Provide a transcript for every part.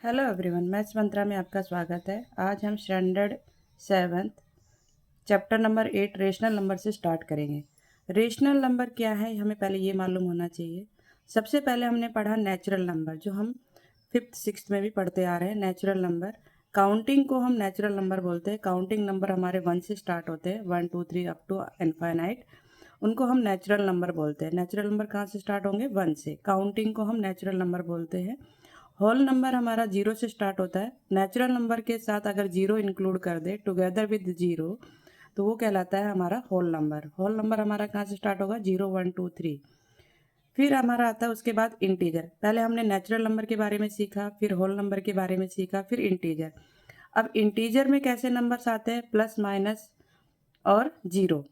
Hello everyone, maths मंत्रा में आपका स्वागत है। आज हम standard 7th chapter number 8 rational number से स्टार्ट करेंगे। रेशनल नंबर क्या है हमें पहले ये मालूम होना चाहिए। सबसे पहले हमने पढ़ा नेचुरल नंबर, जो हम 5th 6th में भी पढ़ते आ रहे हैं। नेचुरल नंबर, काउंटिंग को हम नेचुरल नंबर बोलते हैं। काउंटिंग नंबर हमारे 1 से स्टार्ट होते हैं, 1 2 3 अप टू इनफाइनाइट, उनको हम नेचुरल नंबर बोलते हैं। नेचुरल नंबर कहाँ से स्टार्ट होंगे? 1 से। काउंटिंग को हम नेचुरल नंबर बोलते हैं। होल नंबर हमारा 0 से स्टार्ट होता है। नेचुरल नंबर के साथ अगर 0 इंक्लूड कर दे टुगेदर विद 0, तो वो कहलाता है हमारा होल नंबर। होल नंबर हमारा कहाँ से स्टार्ट होगा? 0 1 2 3। फिर हमारा आता है उसके बाद इंटीजर। पहले हमने नेचुरल नंबर के बारे में सीखा, फिर होल नंबर के बारे में सीखा, फिर इंटीजर। अब इंटीजर में कैसे नंबर्स आते हैं? प्लस माइनस और zero.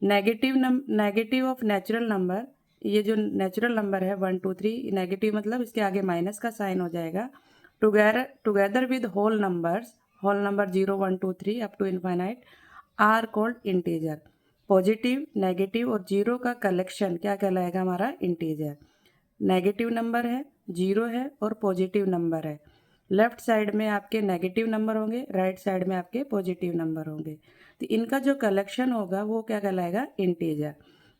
Negative of natural number, ये जो नेचुरल नंबर है 1 2 3, नेगेटिव मतलब इसके आगे माइनस का साइन हो जाएगा। Together with whole numbers, whole number 0 1 2 3 up to infinite are called integer. Positive, negative और जीरो का कलेक्शन क्या कहलाएगा? हमारा इंटीजर। नेगेटिव नंबर है, जीरो है और पॉजिटिव नंबर है। लेफ्ट साइड में आपके नेगेटिव नंबर होंगे, राइट साइड में आपके पॉजिटिव नंबर होंगे। तो इनका जो कलेक्शन होगा वो क्या कहलाएगा? इंटीजर।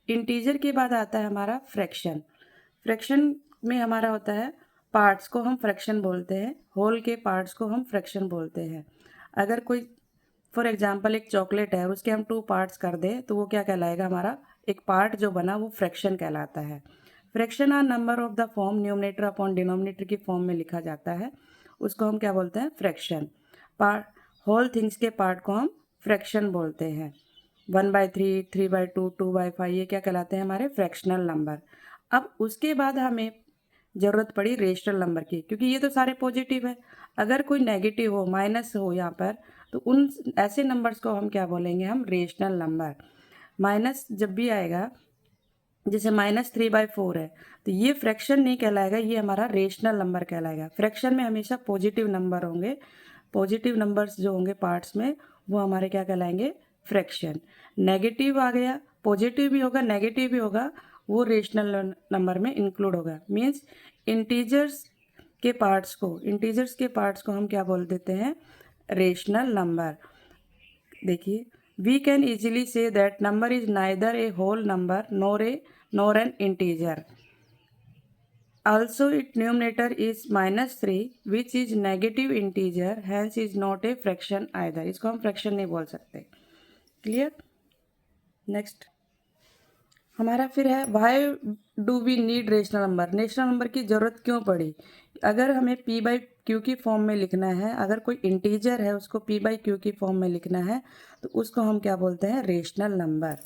इंटीजर के बाद आता है हमारा फ्रैक्शन। फ्रैक्शन में हमारा होता है, पार्ट्स को हम फ्रैक्शन बोलते हैं, होल के पार्ट्स को हम फ्रैक्शन बोलते हैं। अगर कोई फॉर एग्जाम्पल एक चॉकलेट है, उसके हम 2 पार्ट्स कर दें तो वो क्या कहलाएगा? हमारा एक पार्ट जो बना वो फ्रैक्शन कहलाता है। Fraction are number of the form numerator upon denominator की फॉर्म में लिखा जाता है, उसको हम क्या बोलते हैं? फ्रैक्शन। पार्ट, होल थिंग्स के पार्ट को हम फ्रैक्शन बोलते हैं। 1/3, 3/2, 2/5, ये क्या कहलाते हैं? हमारे फ्रैक्शनल नंबर। अब उसके बाद हमें ज़रूरत पड़ी रेशनल नंबर की, क्योंकि ये तो सारे पॉजिटिव है। अगर कोई नेगेटिव हो, माइनस हो यहाँ पर, तो उन ऐसे नंबर्स को हम क्या बोलेंगे? हम रेशनल नंबर। माइनस जब भी आएगा, जैसे -3/4 है, तो ये फ्रैक्शन नहीं कहलाएगा, ये हमारा रेशनल नंबर कहलाएगा। फ्रैक्शन में हमेशा पॉजिटिव नंबर होंगे। पॉजिटिव नंबर्स जो होंगे पार्ट्स में, वो हमारे क्या कहलाएंगे? फ्रैक्शन। नेगेटिव आ गया, पॉजिटिव भी होगा, नेगेटिव भी होगा, वो रेशनल नंबर में इंक्लूड होगा। मीन्स इंटीजर्स के पार्ट्स को हम क्या बोल देते हैं? Rational number. देखिए, we can easily see that number is neither a whole number nor an integer. Also, its numerator is -3, which is negative integer, hence is not a fraction either. इसको हम fraction नहीं बोल सकते। Clear? Next हमारा फिर है, why do we need rational number. Rational number की ज़रूरत क्यों पड़ी? अगर हमें p/q की फॉर्म में लिखना है, अगर कोई इंटीजर है उसको p/q की फॉर्म में लिखना है, तो उसको हम क्या बोलते हैं? Rational number.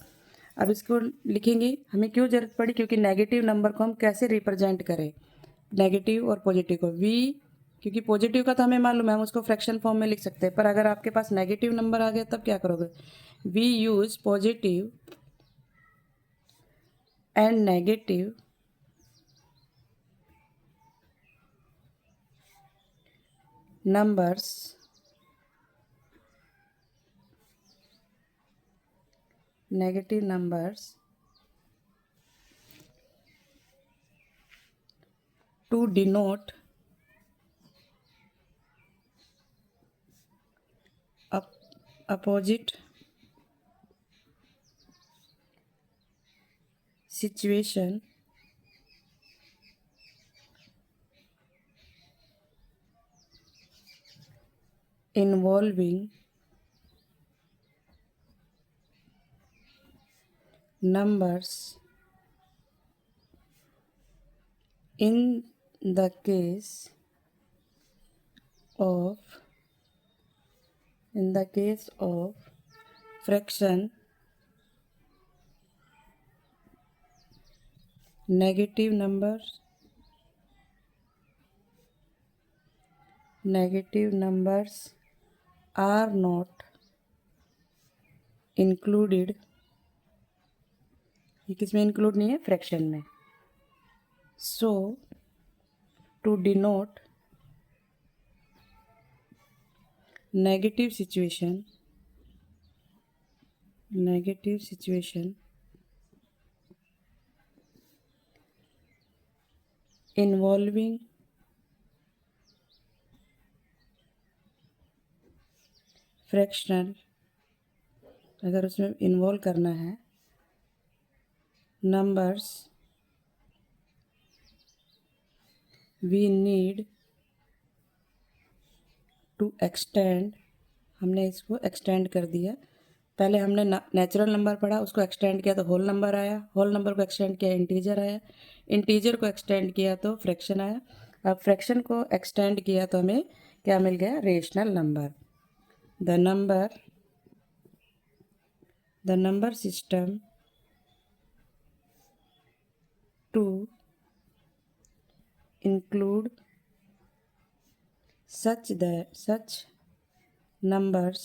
अब इसको लिखेंगे, हमें क्यों ज़रूरत पड़ी? क्योंकि नेगेटिव नंबर को हम कैसे रिप्रेजेंट करें? नेगेटिव और पॉजिटिव को v, क्योंकि पॉजिटिव का तो हमें मालूम है, हम उसको फ्रैक्शन फॉर्म में लिख सकते हैं। पर अगर आपके पास नेगेटिव नंबर आ गया तब क्या करोगे? We use positive and negative numbers to denote opposite situation involving numbers in the case of fraction, negative numbers are not included। ये किसमें इंक्लूड नहीं है? फ्रैक्शन में। So to denote negative situation involving fractional अगर उसमें involve करना है, numbers we need to extend, हमने इसको एक्सटेंड कर दिया। पहले हमने नेचुरल नंबर पढ़ा, उसको एक्सटेंड किया तो होल नंबर आया, होल नंबर को एक्सटेंड किया इंटीजर आया, इंटीजर को एक्सटेंड किया तो फ्रैक्शन आया, अब फ्रैक्शन को एक्सटेंड किया तो हमें क्या मिल गया, rational number. The number system to include such numbers,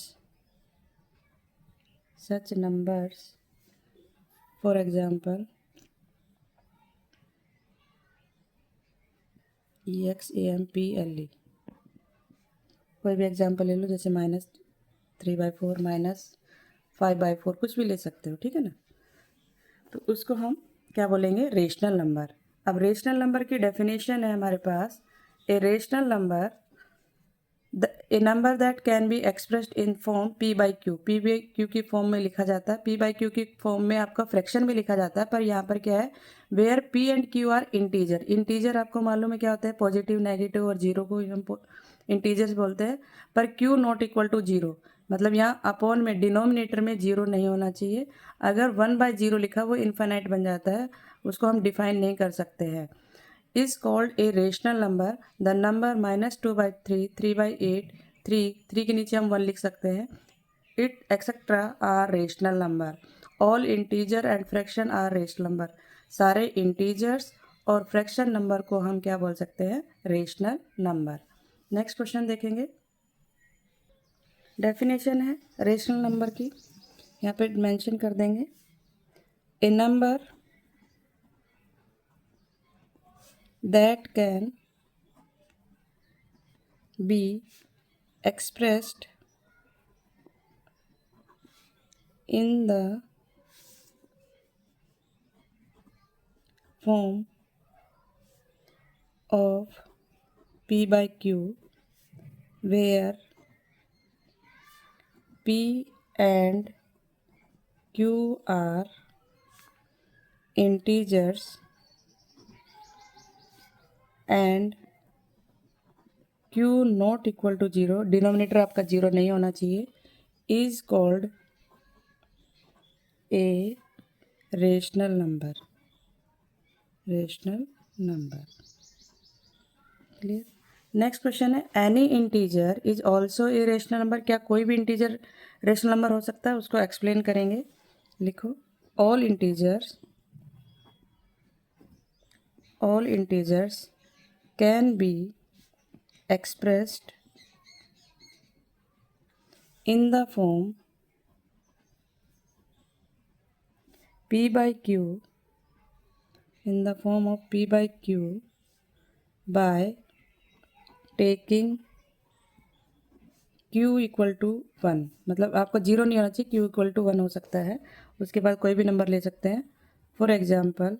for example EXAMPLE, कोई भी एग्जाम्पल ले लो, जैसे -3/4 -5/4 कुछ भी ले सकते हो, ठीक है ना। तो उसको हम क्या बोलेंगे, रेशनल नंबर। अब रेशनल नंबर की डेफिनेशन है हमारे पास, a rational number a number that can be expressed in form p/q, p/q की फॉर्म में लिखा जाता है, p/q की फॉर्म में आपका फ्रैक्शन भी लिखा जाता है, पर यहाँ पर क्या है, where p and q are integer. Integer आपको मालूम है क्या होता है, पॉजिटिव, नेगेटिव और जीरो को हम इंटीजर्स बोलते हैं, पर q not equal to zero, मतलब यहाँ अपॉन में डिनोमिनेटर में जीरो नहीं होना चाहिए। अगर 1/0 लिखा वो इन्फाइनाइट बन जाता है, उसको हम डिफाइन नहीं कर सकते हैं। is called a rational number the number -2/3 3/8 3 के नीचे हम 1 लिख सकते हैं, it etc are rational number, all integer and fraction are rational number, सारे इंटीजर्स और फ्रैक्शन नंबर को हम क्या बोल सकते हैं, रेशनल नंबर। नेक्स्ट क्वेश्चन देखेंगे, डेफिनेशन है रेशनल नंबर की, यहाँ पे मेंशन कर देंगे, ए number that can be expressed in the form of p/q where p and q are integers and q not equal to zero, denominator आपका zero नहीं होना चाहिए, is called a rational number, clear. Next question है, any integer is also a rational number, क्या कोई भी integer rational number हो सकता है, उसको एक्सप्लेन करेंगे। लिखो, all integers can be expressed in the form p/q, by taking q equal to 1, मतलब आपको जीरो नहीं होना चाहिए, q इक्वल टू 1 हो सकता है, उसके बाद कोई भी नंबर ले सकते हैं। फॉर एग्जाम्पल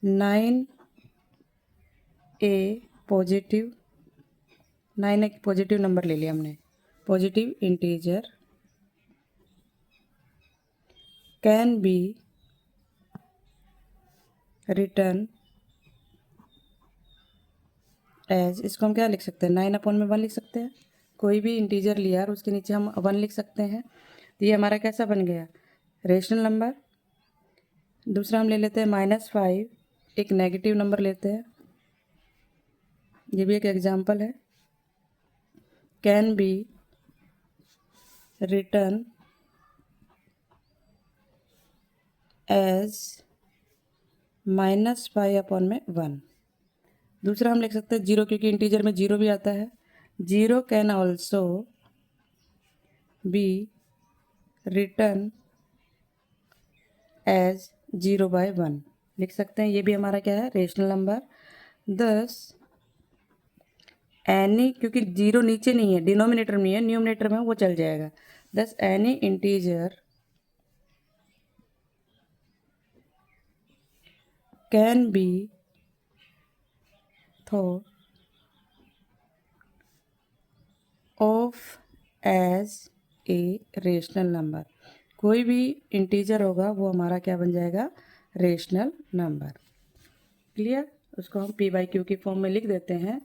9 पॉजिटिव नंबर ले लिया हमने, positive integer can be written as, इसको हम क्या लिख सकते हैं, 9/1 लिख सकते हैं, कोई भी इंटीजर लिया और उसके नीचे हम 1 लिख सकते हैं, तो ये हमारा कैसा बन गया, रेशनल नंबर। दूसरा हम ले लेते हैं -5, एक नेगेटिव नंबर लेते हैं, ये भी एक एग्जाम्पल है, कैन बी रिटर्न एज -5/1। दूसरा हम लिख सकते हैं जीरो, क्योंकि इंटीजर में जीरो भी आता है, zero can also be written as 0/1 लिख सकते हैं, ये भी हमारा क्या है, रेशनल नंबर। दस एनी, क्योंकि जीरो नीचे नहीं है, डिनोमिनेटर में है, न्यूमिनेटर में वो चल जाएगा, thus any integer can be thought of as a rational number. कोई भी इंटीजर होगा वो हमारा क्या बन जाएगा, रेशनल नंबर। क्लियर। उसको हम पी बाई क्यू की फॉर्म में लिख देते हैं।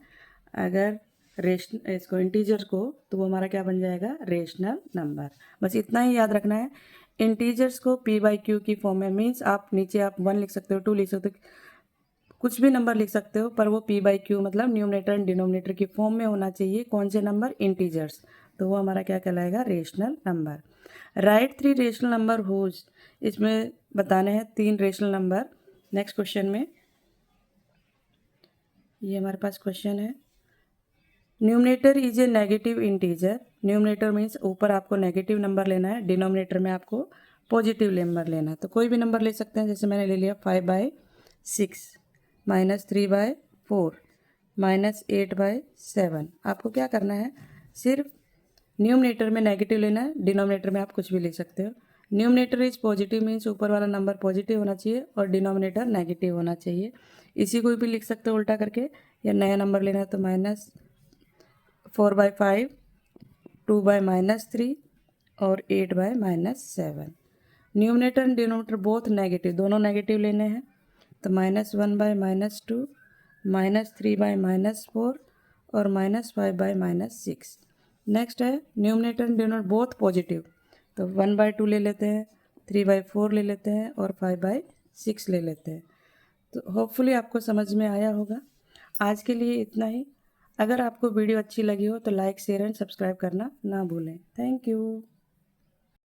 अगर इसको इंटीजर को, तो वो हमारा क्या बन जाएगा, रेशनल नंबर। बस इतना ही याद रखना है। इंटीजर्स को पी बाई क्यू की फॉर्म में, मीन्स आप नीचे आप 1 लिख सकते हो, 2 लिख सकते हो, कुछ भी नंबर लिख सकते हो, पर वो पी बाई क्यू मतलब न्यूमरेटर एंड डिनोमिनेटर की फॉर्म में होना चाहिए। कौन से नंबर, इंटीजर्स। तो वो हमारा क्या कहलाएगा, rational number. Right 3 rational number whose, इसमें बताने हैं 3 रेशनल नंबर। नेक्स्ट क्वेश्चन में ये हमारे पास क्वेश्चन है, numerator is a negative integer. Numerator means ऊपर आपको नेगेटिव नंबर लेना है, डिनोमिनेटर में आपको पॉजिटिव नंबर लेना है। तो कोई भी नंबर ले सकते हैं, जैसे मैंने ले लिया 5/6 -3/4 -8/7। आपको क्या करना है, सिर्फ न्यूमरेटर में नेगेटिव लेना है, डिनोमिनेटर में आप कुछ भी ले सकते हो। न्यूमरेटर इज पॉजिटिव मीन्स ऊपर वाला नंबर पॉजिटिव होना चाहिए और डिनोमिनेटर नेगेटिव होना चाहिए। इसी को भी लिख सकते हो उल्टा करके, या नया नंबर लेना है तो -4/5, 2/-3 और 8/-7। Numerator and denominator both negative, दोनों नेगेटिव लेने हैं, तो -1/-2, -3/-4 और -5/-6। नेक्स्ट है numerator and denominator both positive, तो 1/2 ले लेते हैं, 3/4 ले लेते हैं और 5/6 ले लेते हैं। तो होपफुली आपको समझ में आया होगा। आज के लिए इतना ही। अगर आपको वीडियो अच्छी लगी हो तो लाइक, शेयर एंड सब्सक्राइब करना ना भूलें। Thank you.